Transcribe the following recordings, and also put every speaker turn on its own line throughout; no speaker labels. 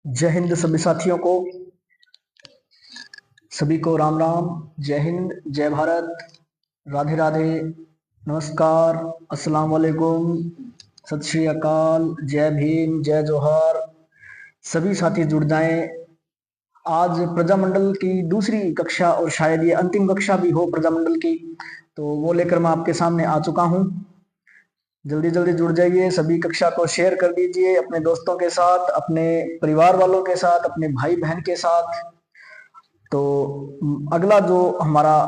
जय हिंद सभी साथियों को। सभी को राम राम। जय हिंद, जय भारत, राधे राधे, नमस्कार, अस्सलाम वालेकुम, सत श्री अकाल, जय भीम, जय जोहार। सभी साथी जुड़ जाएं। आज प्रजामंडल की दूसरी कक्षा और शायद ये अंतिम कक्षा भी हो प्रजामंडल की, तो वो लेकर मैं आपके सामने आ चुका हूँ। जल्दी जल्दी जुड़ जाइए, सभी कक्षा को शेयर कर दीजिए अपने दोस्तों के साथ, अपने परिवार वालों के साथ, अपने भाई बहन के साथ। तो अगला जो हमारा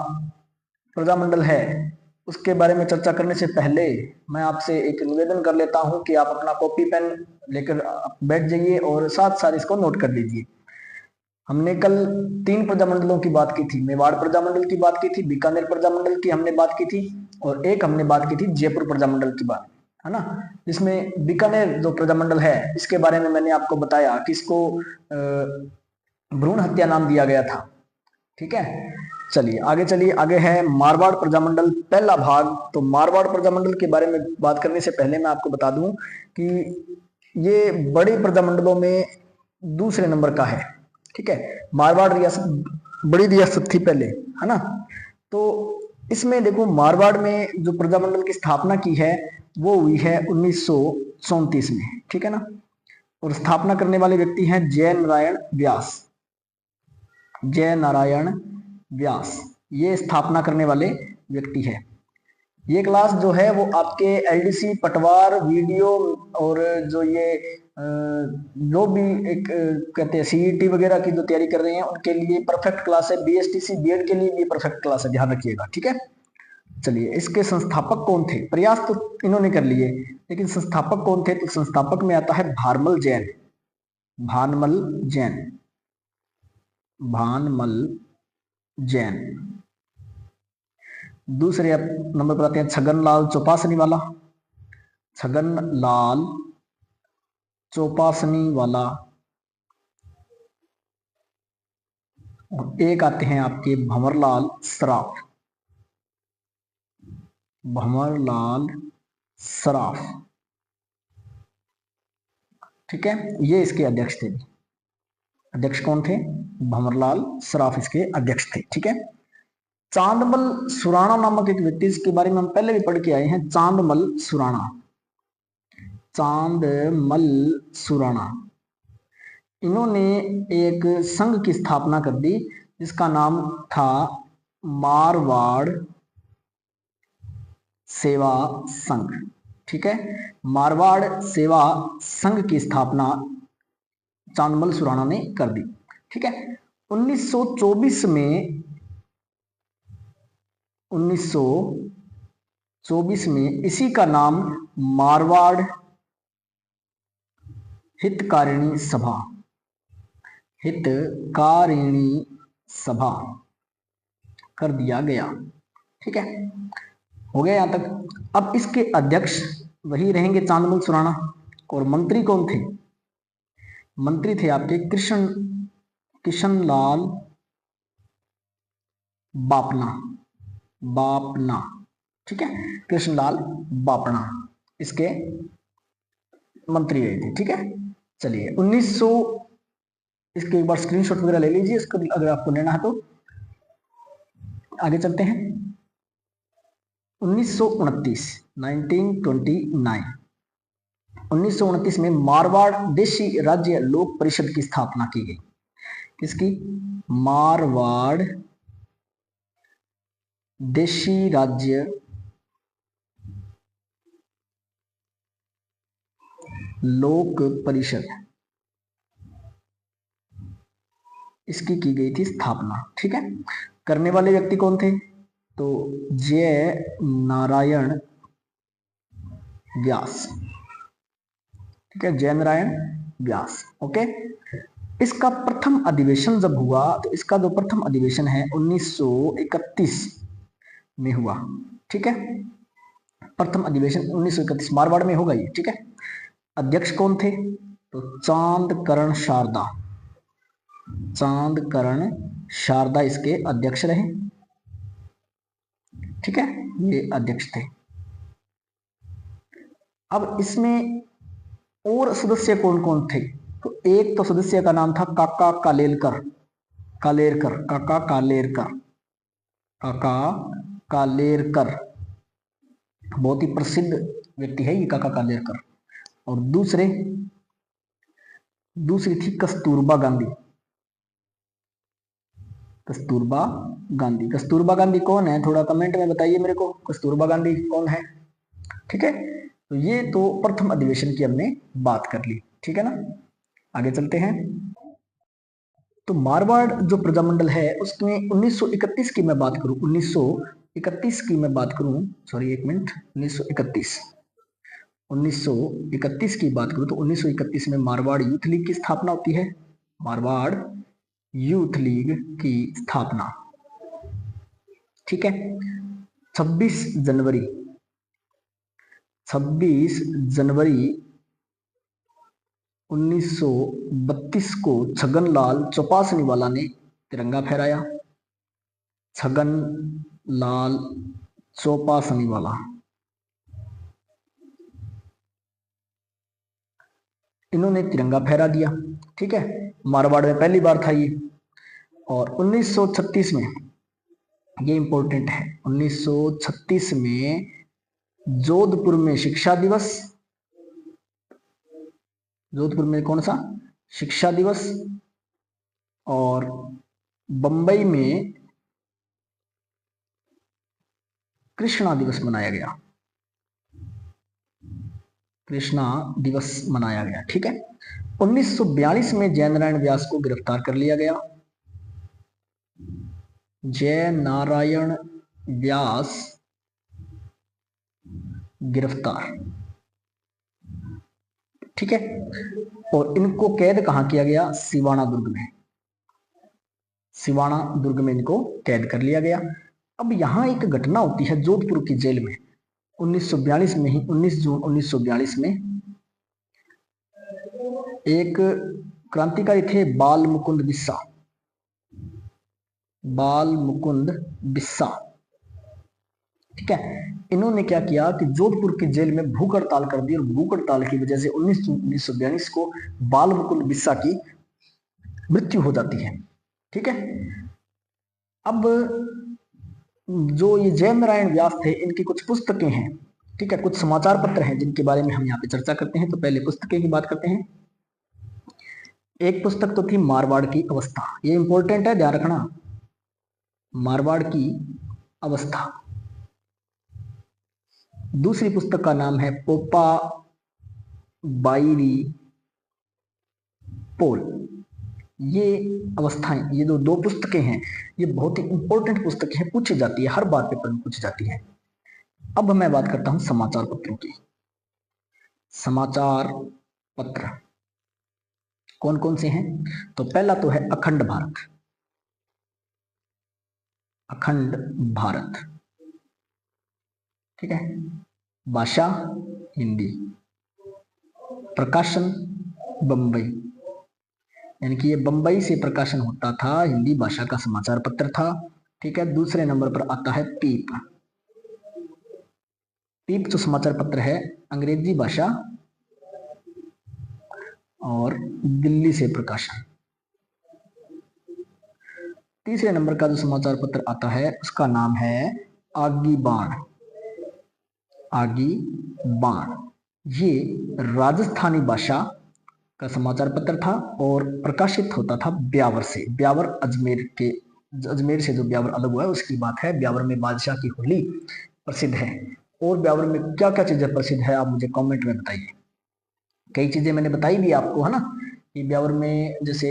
प्रजामंडल है उसके बारे में चर्चा करने से पहले मैं आपसे एक निवेदन कर लेता हूं कि आप अपना कॉपी पेन लेकर बैठ जाइए और साथ साथ इसको नोट कर लीजिए। हमने कल 3 प्रजामंडलों की बात की थी। मेवाड़ प्रजामंडल की बात की थी, बीकानेर प्रजामंडल की हमने बात की थी, और एक हमने बात की थी जयपुर प्रजामंडल की बात, है ना। जिसमें बीकानेर जो प्रजामंडल है इसके बारे में मैंने आपको बताया कि इसको भ्रूण हत्या नाम दिया गया था। ठीक है, चलिए आगे चलिए। आगे है मारवाड़ प्रजामंडल पहला भाग। तो मारवाड़ प्रजामंडल के बारे में बात करने से पहले मैं आपको बता दूं कि ये बड़े प्रजामंडलों में दूसरे नंबर का है। ठीक है, मारवाड़ रियासत बड़ी रियासत थी पहले, है ना। तो इसमें देखो, मारवाड़ में जो प्रजामंडल की स्थापना की है वो हुई है 1934 में। ठीक है ना। और स्थापना करने वाले व्यक्ति हैं जय नारायण व्यास। जय नारायण व्यास ये स्थापना करने वाले व्यक्ति है। ये क्लास जो है वो आपके एलडीसी, पटवार, वीडियो और जो ये जो भी एक कहते हैं सीईटी वगैरह की जो तैयारी कर रहे हैं उनके लिए परफेक्ट क्लास है। बीएसटीसी बीएड के लिए भी परफेक्ट क्लास है, ध्यान रखिएगा। ठीक है, चलिए। इसके संस्थापक कौन थे? प्रयास तो इन्होंने कर लिए, लेकिन संस्थापक कौन थे? तो संस्थापक में आता है भारमल जैन। भानमल जैन, भानमल जैन। दूसरे नंबर पर आते हैं छगन लाल चौपासनी वाला। छगन लाल चौपासनी वाला। और एक आते हैं आपके भंवरलाल सराफ। भंवरलाल सराफ, ठीक है, ये इसके अध्यक्ष थे। अध्यक्ष कौन थे? भंवरलाल सराफ इसके अध्यक्ष थे। ठीक है। चांदमल सुराणा नामक एक व्यक्ति, इसके बारे में हम पहले भी पढ़ के आए हैं। चांदमल सुराणा, चांदमल सुराणा, इन्होंने एक संघ की स्थापना कर दी जिसका नाम था मारवाड़ सेवा संघ। ठीक है, मारवाड़ सेवा संघ की स्थापना चांदमल सुराणा ने कर दी। ठीक है, 1924 में 1924 में इसी का नाम मारवाड़ हितकारिणी सभा, हितकारिणी सभा कर दिया गया। ठीक है, हो गया यहां तक। अब इसके अध्यक्ष वही रहेंगे चांदमल सुराणा। और मंत्री कौन थे? मंत्री थे आपके किशन लाल बापना। बापना, ठीक है, कृष्णलाल बापना इसके मंत्री रहे थे। ठीक है, चलिए 1900, इसके एक बार स्क्रीनशॉट वगैरह ले लीजिए इसको अगर आपको लेना है तो। आगे चलते हैं। 1929, 1929, 1929 में मारवाड़ देशी राज्य लोक परिषद की स्थापना की गई। किसकी? मारवाड़ देशी राज्य लोक परिषद, इसकी की गई थी स्थापना। ठीक है, करने वाले व्यक्ति कौन थे? तो जय नारायण व्यास। ठीक है, जय नारायण व्यास। ओके। इसका प्रथम अधिवेशन जब हुआ तो इसका जो प्रथम अधिवेशन है 1931 में हुआ। ठीक है, प्रथम अधिवेशन 1931 मारवाड़ में होगा ये। ठीक है, अध्यक्ष कौन थे? तो चांदकरण शारदा। चांदकरण शारदा इसके अध्यक्ष रहे। ठीक है, ये अध्यक्ष थे। अब इसमें और सदस्य कौन कौन थे? तो एक तो सदस्य का नाम था काका कालेलकर, कालेरकर, काका कालेरकर, काका कालेरकर, बहुत ही प्रसिद्ध व्यक्ति है ये काका कालेरकर। और दूसरी थी कस्तूरबा गांधी, कस्तूरबा गांधी। कस्तूरबा गांधी कौन है, थोड़ा कमेंट में बताइए मेरे को, कस्तूरबा गांधी कौन है। ठीक है, तो ये तो प्रथम अधिवेशन की हमने बात कर ली, ठीक है ना। आगे चलते हैं। तो मारवाड़ जो प्रजामंडल है उसमें 1931 की मैं बात करूं, 1931 की मैं बात करूं, सॉरी एक मिनट, 1931 की बात करूं तो 1931 में मारवाड़ यूथ लीग की स्थापना होती है, मारवाड़ यूथ लीग की स्थापना। ठीक है, 26 जनवरी 1932 को छगनलाल चौपासनीवाला ने तिरंगा फहराया, छगनलाल चौपासनीवाला, इन्होंने तिरंगा फहरा दिया। ठीक है, मारवाड़ में पहली बार था ये। और 1936 में, ये इंपॉर्टेंट है, 1936 में जोधपुर में शिक्षा दिवस, जोधपुर में कौन सा, शिक्षा दिवस, और बंबई में कृष्णा दिवस मनाया गया, कृष्णा दिवस मनाया गया। ठीक है, 1942 में जयनारायण व्यास को गिरफ्तार कर लिया गया, जय नारायण व्यास गिरफ्तार। ठीक है, और इनको कैद कहां किया गया, सिवाना दुर्ग में, सिवाना दुर्ग में इनको कैद कर लिया गया। अब यहां एक घटना होती है जोधपुर की जेल में, 1942 में ही, 19 जून 1942 में एक क्रांतिकारी थे बाल मुकुंद बिस्सा, बाल मुकुंद बिस्सा। ठीक है, इन्होंने क्या किया कि जोधपुर की जेल में भूख हड़ताल कर दी, और भूख हड़ताल की वजह से 19 जून 1942 को बाल मुकुंद बिस्सा की मृत्यु हो जाती है। ठीक है, अब जो ये जय नारायण व्यास थे, इनकी कुछ पुस्तकें हैं, ठीक है, कुछ समाचार पत्र हैं जिनके बारे में हम यहाँ पे चर्चा करते हैं। तो पहले पुस्तकें की बात करते हैं। एक पुस्तक तो थी मारवाड़ की अवस्था, ये इंपॉर्टेंट है, ध्यान रखना, मारवाड़ की अवस्था। दूसरी पुस्तक का नाम है पोपा बाईरी पोल। ये अवस्थाएं, ये जो दो पुस्तकें हैं, ये बहुत ही इंपॉर्टेंट पुस्तकें हैं, पूछी जाती है, हर बार पेपर में पूछी जाती है। अब मैं बात करता हूं समाचार पत्रों की। समाचार पत्र कौन कौन से हैं, तो पहला तो है अखंड भारत, अखंड भारत। ठीक है, भाषा हिंदी, प्रकाशन बंबई, यानी कि ये बंबई से प्रकाशन होता था, हिंदी भाषा का समाचार पत्र था। ठीक है, दूसरे नंबर पर आता है पीप, पीप जो समाचार पत्र है अंग्रेजी भाषा और दिल्ली से प्रकाशन। तीसरे नंबर का जो समाचार पत्र आता है उसका नाम है आगी बाण, आगी बाण। ये राजस्थानी भाषा का समाचार पत्र था और प्रकाशित होता था ब्यावर से, ब्यावर अजमेर के, अजमेर से जो ब्यावर अलग हुआ है उसकी बात है। ब्यावर में बादशाह की होली प्रसिद्ध है। और ब्यावर में क्या क्या चीजें प्रसिद्ध है आप मुझे कमेंट में बताइए। कई चीजें मैंने बताई भी आपको, है ना, कि ब्यावर में जैसे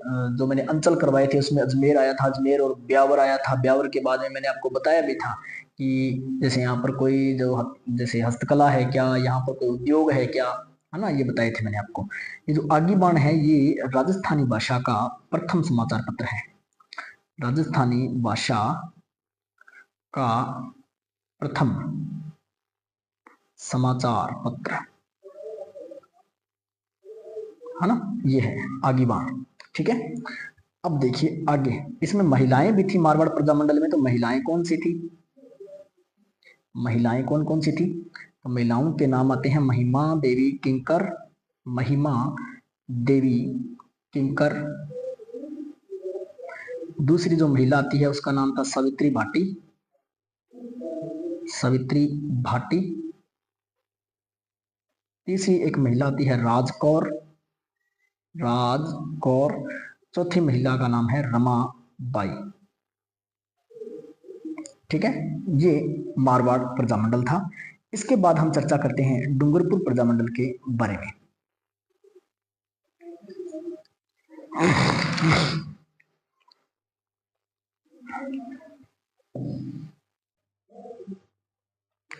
जो मैंने अंचल करवाए थे उसमें अजमेर आया था, अजमेर और ब्यावर आया था। ब्यावर के बाद में मैंने आपको बताया भी था कि जैसे यहाँ पर कोई जो जैसे हस्तकला है क्या, यहाँ पर कोई उद्योग है क्या, है ना, ये बताए थे मैंने आपको। ये जो आगी बाण है ये राजस्थानी भाषा का प्रथम समाचार पत्र है, राजस्थानी भाषा का प्रथम समाचार पत्र, है ना, ये है आगी बाण। ठीक है, अब देखिए आगे, इसमें महिलाएं भी थी मारवाड़ प्रजामंडल में। तो महिलाएं कौन सी थी, महिलाएं कौन कौन सी थी, तो महिलाओं के नाम आते हैं महिमा देवी किंकर, महिमा देवी किंकर। दूसरी जो महिला आती है उसका नाम था सावित्री भाटी, सावित्री भाटी। तीसरी एक महिला आती है राजकौर, राजकौर। चौथी महिला का नाम है रमाबाई। ठीक है, ये मारवाड़ प्रजामंडल था। इसके बाद हम चर्चा करते हैं डूंगरपुर प्रजामंडल के बारे में।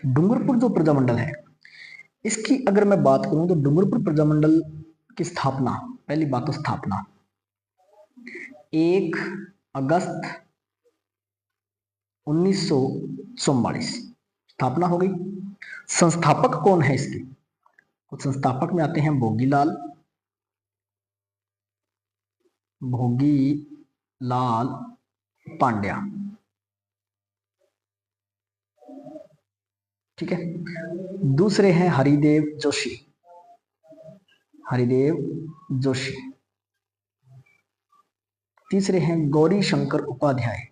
डूंगरपुर जो प्रजामंडल है, इसकी अगर मैं बात करूं तो डूंगरपुर प्रजामंडल की स्थापना, पहली बात तो स्थापना 1 अगस्त 1944 स्थापना हो गई। संस्थापक कौन है इसके? कुछ संस्थापक में आते हैं भोगीलाल, भोगीलाल पांड्या। ठीक है, दूसरे हैं हरिदेव जोशी, हरिदेव जोशी। तीसरे हैं गौरी शंकर उपाध्याय,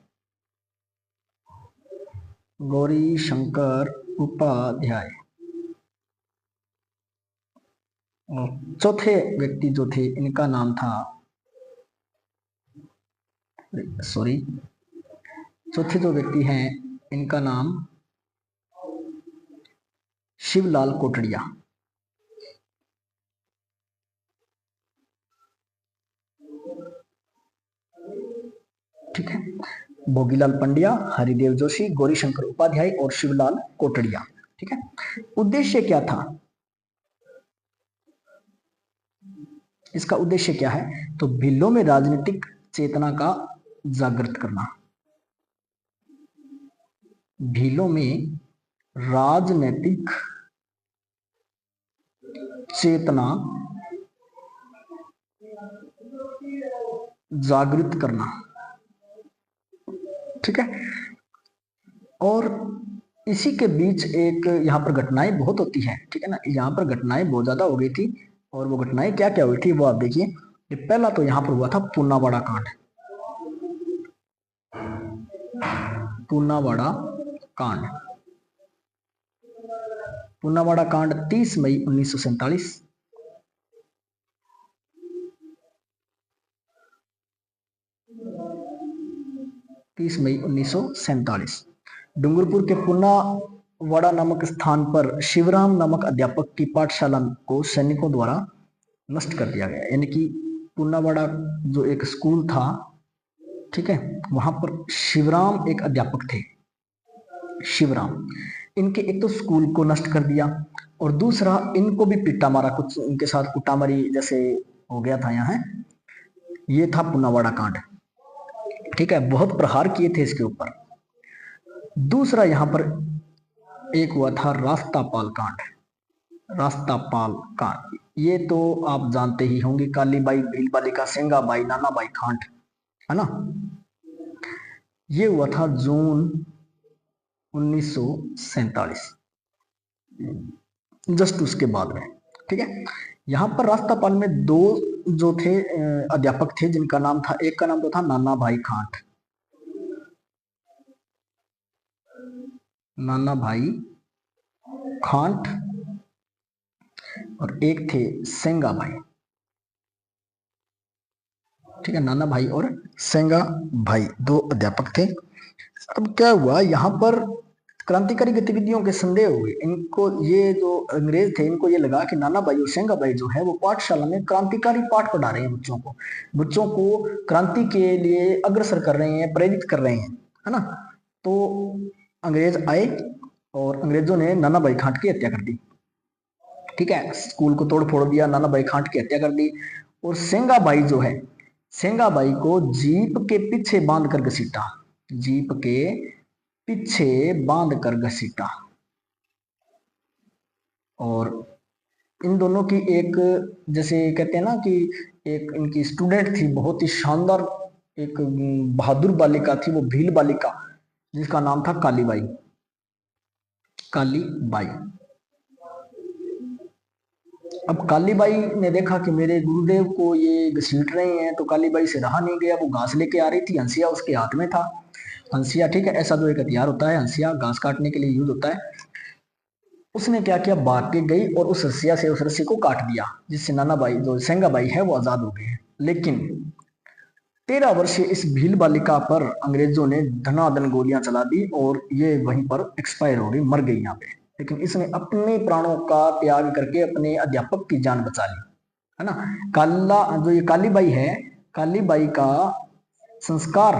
गौरी शंकर उपाध्याय। चौथे व्यक्ति जो थे इनका नाम था, सॉरी, चौथे जो व्यक्ति हैं इनका नाम शिवलाल कोटड़िया। ठीक है, भोगीलाल पंड्या, हरिदेव जोशी, गौरीशंकर उपाध्याय और शिवलाल कोटड़िया। ठीक है, उद्देश्य क्या था इसका? उद्देश्य क्या है? तो भीलों में राजनीतिक चेतना का जागृत करना, भीलों में राजनीतिक चेतना जागृत करना। ठीक है, और इसी के बीच एक यहाँ पर घटनाएं बहुत होती है। ठीक है ना, यहाँ पर घटनाएं बहुत ज्यादा हो गई थी। और वो घटनाएं क्या क्या हुई थी वो आप देखिए। पहला तो यहाँ पर हुआ था पूनावाड़ा कांड, पूनावाड़ा कांड। पूनावाड़ा कांड 30 मई 1947। 30 मई 1947 डूंगरपुर के पूनावाड़ा नामक स्थान पर शिवराम नामक अध्यापक की पाठशाला को सैनिकों द्वारा नष्ट कर दिया गया। यानी कि पूनावाड़ा जो एक स्कूल था, ठीक है, वहां पर शिवराम एक अध्यापक थे, शिवराम। इनके एक तो स्कूल को नष्ट कर दिया और दूसरा इनको भी पिटा मारा, कुछ इनके साथ कुटामारी जैसे हो गया था यहाँ। ये था पूनावाड़ा कांड। ठीक है, बहुत प्रहार किए थे इसके ऊपर। दूसरा यहाँ पर एक हुआ था रास्तापाल कांड, रास्तापाल कांड। ये तो आप जानते ही होंगे, कालीबाई, भीलबालिका, सेंगाबाई, नानाबाई कांड, है ना। ये हुआ था जून 1947, जस्ट उसके बाद में। ठीक है, यहाँ पर रास्तापाल में दो जो थे अध्यापक थे जिनका नाम था, एक का नाम तो था नाना भाई खांट, नाना भाई खांट, और एक थे सेंगा भाई। ठीक है, नाना भाई और सेंगा भाई दो अध्यापक थे। अब क्या हुआ, यहाँ पर क्रांतिकारी गतिविधियों के संदेह हुए इनको। ये जो अंग्रेज थे इनको ये लगा कि नाना भाई और सेंगा भाई जो है वो पाठशाला में क्रांतिकारी पाठ पढ़ा रहे हैं बच्चों को, बच्चों को क्रांति के लिए अग्रसर कर रहे हैं, प्रेरित कर रहे हैं, है ना। तो अंग्रेज आए और अंग्रेजों ने नाना भाई खांट की हत्या कर दी। ठीक है, स्कूल को तोड़ फोड़ दिया, नाना भाई खांट की हत्या कर दी। और सेंगा भाई जो है, सेंगा भाई को जीप के पीछे बांध कर घसीटा, जीप के पीछे बांध कर घसीटा। और इन दोनों की एक, जैसे कहते हैं ना कि एक इनकी स्टूडेंट थी, बहुत ही शानदार, एक बहादुर बालिका थी, वो भील बालिका, जिसका नाम था कालीबाई, कालीबाई। अब कालीबाई ने देखा कि मेरे गुरुदेव को ये घसीट रहे हैं, तो कालीबाई से रहा नहीं गया, वो घास लेके आ रही थी, हंसिया उसके हाथ में था। हंसिया, ठीक है, ऐसा जो एक हथियार होता है, हंसिया घास काटने के लिए यूज होता है। उसने क्या किया, भाग के गई और उस हंसिया से उस रस्सी को काट दिया, जिससे नानाबाई जो सेंगाबाई है वो आजाद हो गए। लेकिन 13 वर्षीय इस भील बालिका पर अंग्रेजों ने धनाधन गोलियां चला दी और ये वहीं पर एक्सपायर हो गई, मर गई यहाँ पे। लेकिन इसने अपने प्राणों का त्याग करके अपने अध्यापक की जान बचा ली, है ना। काला जो ये कालीबाई है, कालीबाई का संस्कार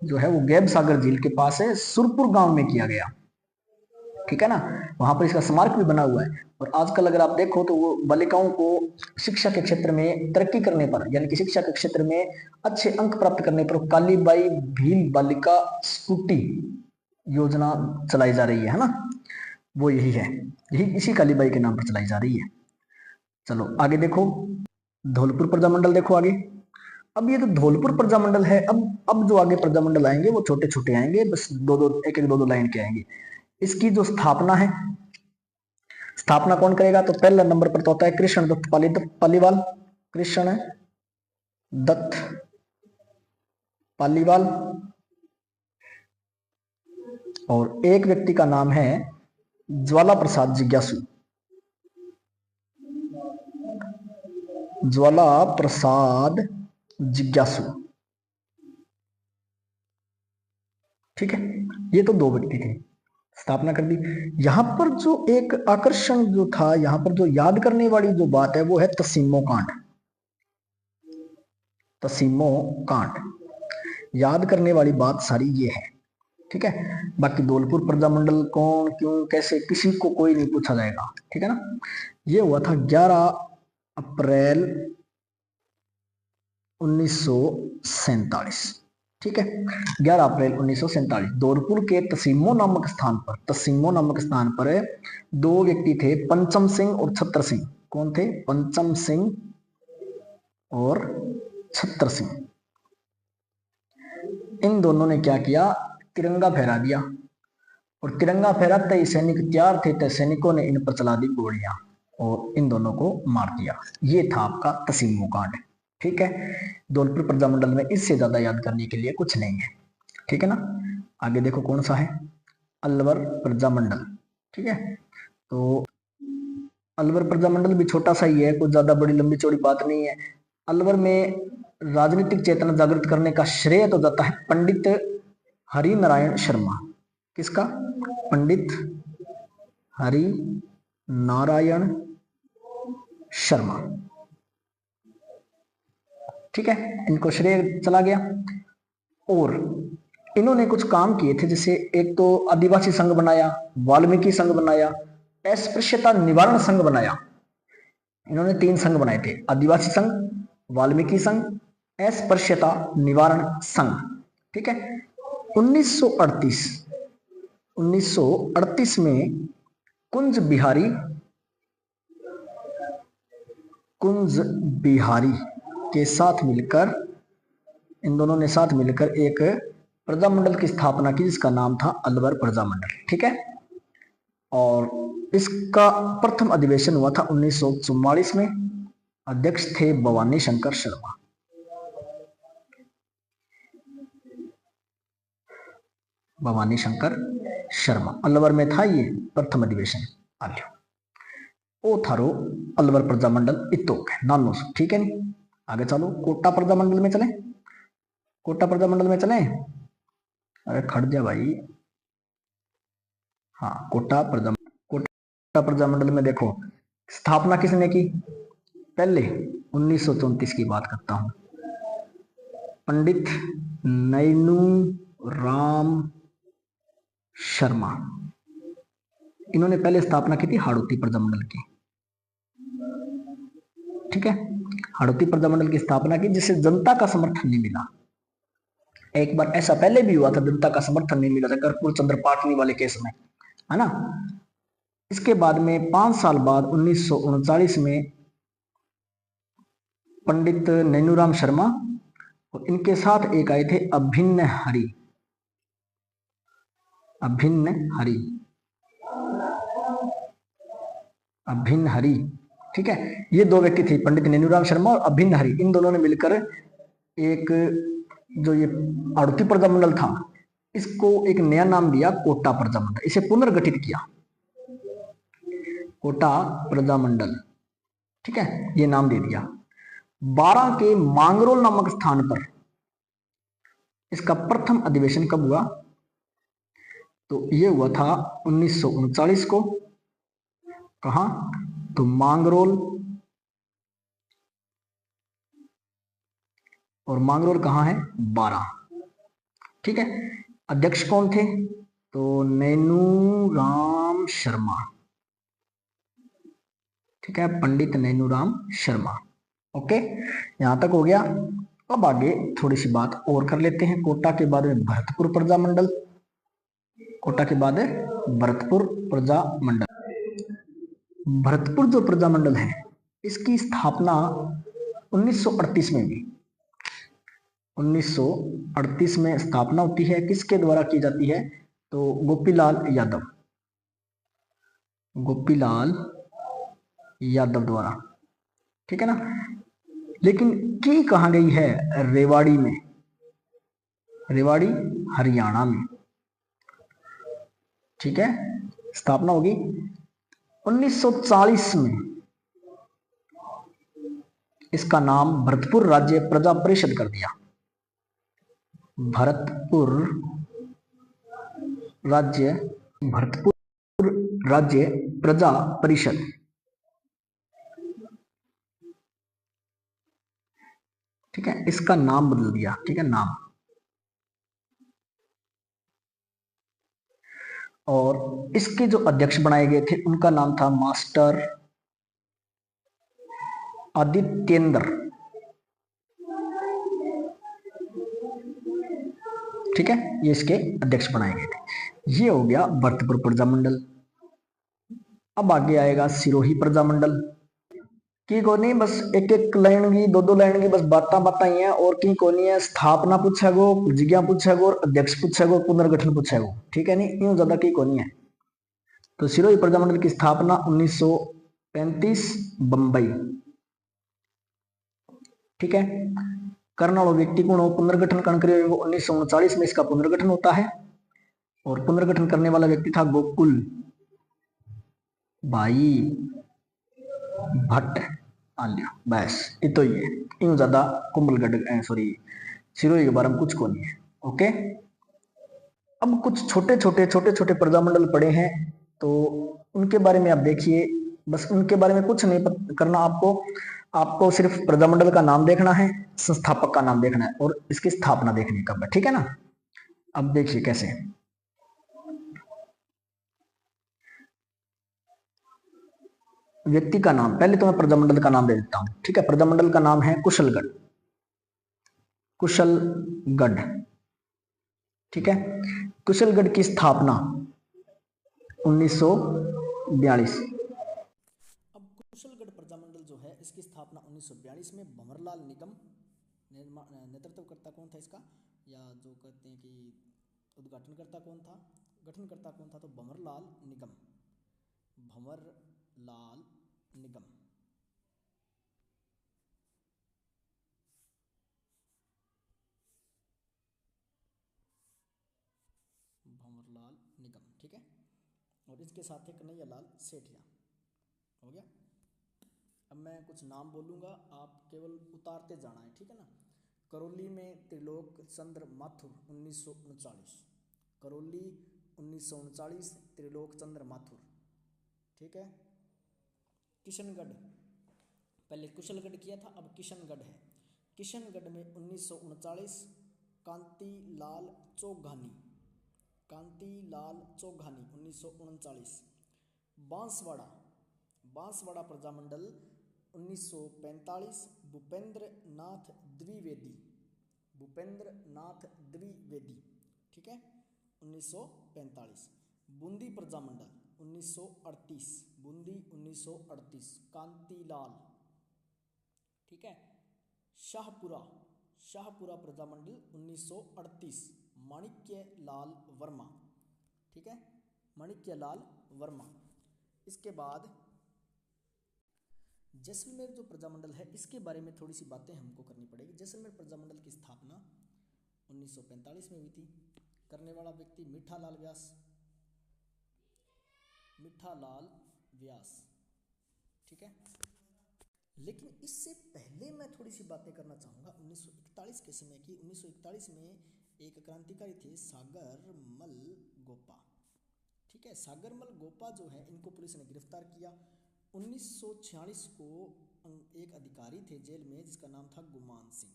जो है वो गैब सागर झील के पास है, सुरपुर गांव में किया गया, ठीक है ना। वहां पर इसका स्मारक भी बना हुआ है। और आजकल अगर आप देखो तो वो बालिकाओं को शिक्षा के क्षेत्र में तरक्की करने पर, यानी कि शिक्षा के क्षेत्र में अच्छे अंक प्राप्त करने पर कालीबाई भील बालिका स्कूटी योजना चलाई जा रही है ना। वो यही है, यही इसी कालीबाई के नाम पर चलाई जा रही है। चलो आगे देखो, धौलपुर प्रजामंडल देखो आगे। अब ये तो धौलपुर प्रजामंडल है। अब जो आगे प्रजामंडल आएंगे वो छोटे छोटे आएंगे, बस दो दो एक एक दो दो लाइन के आएंगे। इसकी जो स्थापना है, स्थापना कौन करेगा, तो पहला नंबर पर तो होता है कृष्ण दत्त पालीवाल। कृष्ण दत्त पालीवाल। और एक व्यक्ति का नाम है ज्वाला प्रसाद जिज्ञासु। ज्वाला प्रसाद जिज्ञासु, ठीक है। ये तो दो व्यक्ति थे, स्थापना कर दी। यहां पर जो एक आकर्षण जो था, यहां पर जो याद करने वाली जो बात है वो है तसीमो कांड। तसीमो कांड याद करने वाली बात सारी ये है, ठीक है। बाकी धौलपुर प्रजामंडल कौन क्यों कैसे किसी को कोई नहीं पूछा जाएगा, ठीक है ना। ये हुआ था 11 अप्रैल 1947, ठीक है। 11 अप्रैल 1947 धौलपुर के तसीमो नामक स्थान पर, तसीमो नामक स्थान पर दो व्यक्ति थे, पंचम सिंह और छत्र सिंह। कौन थे, पंचम सिंह और छत्र सिंह। इन दोनों ने क्या किया, तिरंगा फहरा दिया। और तिरंगा फहराते ही सैनिक तैयार थे, तो सैनिकों ने इन पर चला दी गोलियां और इन दोनों को मार दिया। ये था आपका तसीमो कांड, ठीक है। धौलपुर प्रजामंडल में इससे ज्यादा याद करने के लिए कुछ नहीं है, ठीक है ना। आगे देखो कौन सा है, अलवर प्रजामंडल, ठीक है। तो अलवर प्रजामंडल भी छोटा सा ही है, कुछ ज्यादा बड़ी लंबी चौड़ी बात नहीं है। अलवर में राजनीतिक चेतना जागृत करने का श्रेय तो जाता है पंडित हरि नारायण शर्मा। किसका, पंडित हरि नारायण शर्मा, ठीक है। इनको श्रेय चला गया। और इन्होंने कुछ काम किए थे, जैसे एक तो आदिवासी संघ बनाया, वाल्मीकि संघ बनाया, अस्पृश्यता निवारण संघ बनाया। इन्होंने 3 संघ बनाए थे, आदिवासी संघ, वाल्मीकि संघ, अस्पृश्यता निवारण संघ, ठीक है। 1938 1938 में कुंज बिहारी, कुंज बिहारी के साथ मिलकर, इन दोनों ने साथ मिलकर एक प्रजामंडल की स्थापना की, जिसका नाम था अलवर प्रजामंडल, ठीक है। और इसका प्रथम अधिवेशन हुआ था 1944 में। अध्यक्ष थे भवानी शंकर शर्मा। भवानी शंकर शर्मा, अलवर में था ये प्रथम अधिवेशन। आलियो ओ थारो अलवर प्रजामंडल इतोक है नानो, ठीक है नहीं। आगे चलो कोटा प्रजामंडल में चले, कोटा प्रजामंडल में चले। अरे खड़ जा भाई। हाँ, कोटा प्रजामंडल में देखो स्थापना किसने की, पहले 1934 की बात करता हूं, पंडित नैनू राम शर्मा। इन्होंने पहले स्थापना की थी हाड़ौती प्रजामंडल की, ठीक है। हाड़ौती प्रजामंडल की स्थापना की, जिसे जनता का समर्थन नहीं मिला। एक बार ऐसा पहले भी हुआ था, जनता का समर्थन नहीं मिला था कर्पूर चंद्र पाटनी वाले केस में, है ना। इसके बाद में 5 साल बाद 1939 में पंडित नैनूराम शर्मा और इनके साथ एक आए थे अभिन्न हरि, अभिन्न हरि, अभिन्न हरि ठीक है, ये दो व्यक्ति थे, पंडित नेनूराम शर्मा और अभिन्न हरि, इन दोनों ने मिलकर एक जो ये आड़ती प्रजामंडल था इसको एक नया नाम दिया, कोटा प्रजामंडल। इसे पुनर्गठित किया, कोटा प्रजामंडल। ठीक है, ये नाम दे दिया। 12 के मांगरोल नामक स्थान पर इसका प्रथम अधिवेशन कब हुआ? तो ये हुआ था 1939 को। कहा? तो मांगरोल। और मांगरोल कहाँ है? 12। ठीक है, अध्यक्ष कौन थे? तो नैनूराम शर्मा। ठीक है, पंडित नैनूराम शर्मा। ओके, यहां तक हो गया। अब आगे थोड़ी सी बात और कर लेते हैं। कोटा के बाद में भरतपुर प्रजामंडल। कोटा के बाद भरतपुर प्रजामंडल। भरतपुर जो प्रजामंडल है इसकी स्थापना 1938 में हुई। 1938 में स्थापना होती है। किसके द्वारा की जाती है? तो गोपीलाल यादव, गोपीलाल यादव द्वारा। ठीक है ना। लेकिन की कहाँ गई है? रेवाड़ी में, रेवाड़ी हरियाणा में। ठीक है, स्थापना होगी 1940 में। इसका नाम भरतपुर राज्य प्रजा परिषद कर दिया। भरतपुर राज्य, भरतपुर राज्य प्रजा परिषद। ठीक है, इसका नाम बदल दिया। ठीक है, नाम। और इसके जो अध्यक्ष बनाए गए थे उनका नाम था मास्टर आदित्येंद्र। ठीक है, ये इसके अध्यक्ष बनाए गए थे। ये हो गया भरतपुर प्रजामंडल। अब आगे आएगा सिरोही प्रजामंडल। की को नहीं, बस एक एक लाइन की, दो दो लाइन की बस बातें बातें ही है, और की को नहीं है। स्थापना पूछेगो, जिज्ञा पूछेगो, अध्यक्ष पूछेगो, पुनर्गठन पूछेगो। ठीक है, नहीं यूं ज्यादा की को नहीं है। तो सिरोही प्रजामंडल की स्थापना 1935 बंबई। ठीक है, करने वाला व्यक्ति कौन हो? पुनर्गठन करने 1939 में इसका पुनर्गठन होता है। और पुनर्गठन करने वाला व्यक्ति था गोकुल भाई भट्ट आलिया। बस इतो ही है, यूं ज्यादा कुंभलगढ़ सॉरी सिरोही के बारे में कुछ को नहीं है। ओके, अब कुछ छोटे छोटे प्रजामंडल पड़े हैं, तो उनके बारे में आप देखिए। बस उनके बारे में कुछ नहीं करना आपको। आपको सिर्फ प्रजामंडल का नाम देखना है, संस्थापक का नाम देखना है, और इसकी स्थापना देखनी कब है। ठीक है ना। अब देखिए कैसे। व्यक्ति का नाम, पहले तो मैं प्रजामंडल का नाम दे देता हूं। ठीक है, प्रजामंडल का नाम है कुशलगढ़, कुशलगढ़। ठीक है, कुशलगढ़ की स्थापना 1942। अब कुशलगढ़ प्रजामंडल जो है इसकी स्थापना 1942 में भंवरलाल निगम नेतृत्वकर्ता कौन था इसका, या जो कहते हैं कि उद्घाटनकर्ता कौन था, गठनकर्ता कौन था? तो भंवरलाल निगम, भंवरलाल निगम। भंवरलाल निगम। ठीक है, और इसके साथ है कन्हैया लाल सेठिया। हो गया। अब मैं कुछ नाम बोलूँगा, आप केवल उतारते जाना है। ठीक है ना। करौली में त्रिलोक चंद्र माथुर 1939। करौली 1939, त्रिलोक चंद्र माथुर। ठीक है। किशनगढ़, पहले कुशलगढ़ किया था, अब किशनगढ़ है। किशनगढ़ में 1939 कांतिलाल चौघानी, कांतिलाल चौघानी 1939। बांसवाड़ा, बांसवाड़ा प्रजामंडल 1945 भूपेंद्र नाथ द्विवेदी, भूपेंद्र नाथ द्विवेदी। ठीक है, 1945। बूंदी प्रजामंडल 1938, बूंदी 1938 कांतिलाल। ठीक है। शाहपुरा, शाहपुरा प्रजामंडल 1938 माणिक्य लाल वर्मा। ठीक है, माणिक्य लाल वर्मा। इसके बाद जैसलमेर जो प्रजामंडल है इसके बारे में थोड़ी सी बातें हमको करनी पड़ेगी। जैसलमेर प्रजामंडल की स्थापना 1945 में हुई थी। करने वाला व्यक्ति मीठालाल व्यास, मीठालाल व्यास, ठीक है। लेकिन इससे पहले मैं थोड़ी सी बातें करना चाहूँगा 1941 के समय की। 1941 में एक क्रांतिकारी थे सागरमल गोपा, ठीक है। सागरमल गोपा जो है इनको पुलिस ने गिरफ्तार किया। 1946 को एक अधिकारी थे जेल में जिसका नाम था गुमान सिंह।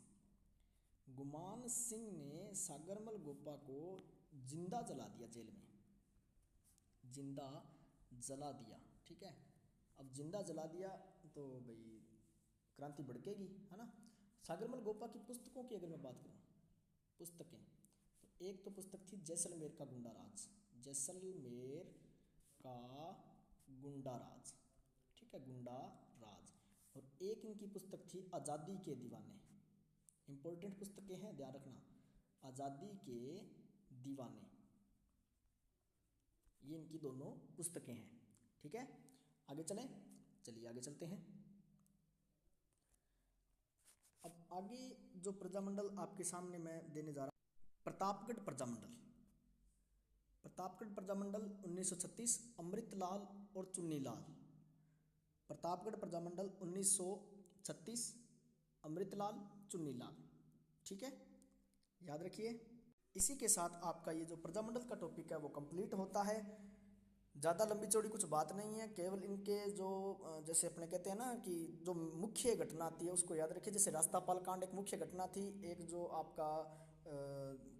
गुमान सिंह ने सागरमल गोपा को जिंदा जला दिया, जेल में जिंदा जला दिया, ठीक है। अब जिंदा जला दिया तो भाई क्रांति भड़केगी, है ना। सागरमल गोपा की पुस्तकों की अगर मैं बात करूँ, पुस्तकें, तो एक तो पुस्तक थी जैसलमेर का गुंडा राज, जैसलमेर का गुंडा राज, ठीक है, गुंडा राज। और एक इनकी पुस्तक थी आज़ादी के दीवाने। इंपॉर्टेंट पुस्तकें हैं, ध्यान रखना, आज़ादी के दीवाने, ये इनकी दोनों पुस्तकें हैं, ठीक है। आगे चलें, चलिए आगे चलते हैं। अब आगे जो प्रजामंडल आपके सामने मैं देने जा रहा हूँ, प्रतापगढ़ प्रजामंडल। प्रतापगढ़ प्रजामंडल 1936, अमृतलाल और चुन्नीलाल। प्रतापगढ़ प्रजामंडल 1936, अमृतलाल, चुन्नीलाल, ठीक है, याद रखिए। इसी के साथ आपका ये जो प्रजामंडल का टॉपिक है वो कंप्लीट होता है। ज़्यादा लंबी चौड़ी कुछ बात नहीं है, केवल इनके जो जैसे अपने कहते हैं ना कि जो मुख्य घटना आती है उसको याद रखिए। जैसे रास्तापाल कांड एक मुख्य घटना थी, एक जो आपका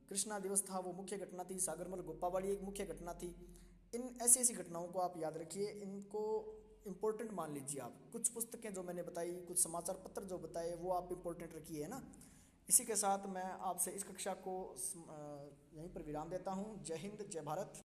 कृष्णा दिवस था वो मुख्य घटना थी, सागरमल गोपावाड़ी एक मुख्य घटना थी। इन ऐसी ऐसी घटनाओं को आप याद रखिए, इनको इम्पोर्टेंट मान लीजिए आप। कुछ पुस्तकें जो मैंने बताई, कुछ समाचार पत्र जो बताए वो आप इम्पोर्टेंट रखिए, है ना। इसी के साथ मैं आपसे इस कक्षा को यहीं पर विराम देता हूँ। जय हिंद, जय भारत।